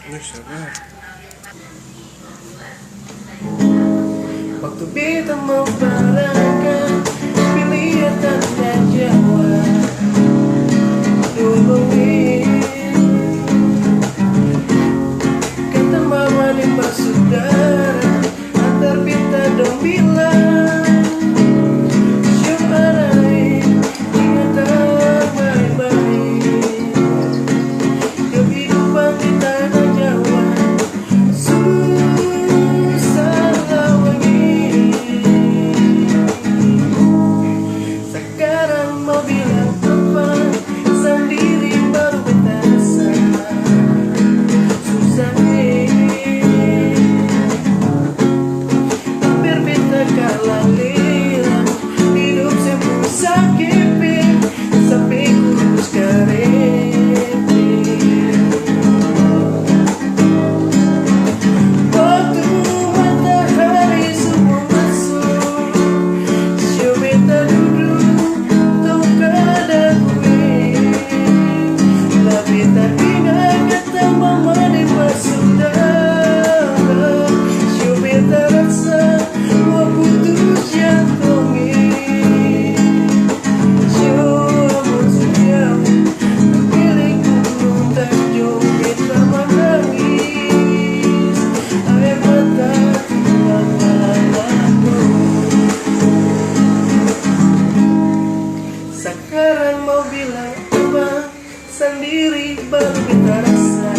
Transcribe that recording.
Sabar. Waktu beta mau barangkan pilihan tanda jawa duluin kata mama di sodara antar beta dong bilang siapa ingatan baik-baik kehidupan di tanah Jawa susah lagi. Sekarang mau bilang apa, sandiri baru beta rasa susah hampir beta kalah lila hidup sempurna sakit sampai kurus karet. Waktu matahari semua masuk, sio beta duduk untuk keadaan gue. Lah beta ingat kata mama di sodara, sio beta rasa mau putus jantungnya. Sio amun sejauh pilih gunung Tanjung beta menangis air mata lama-lama. Sekarang mau bilang apa, sendiri baru kita rasa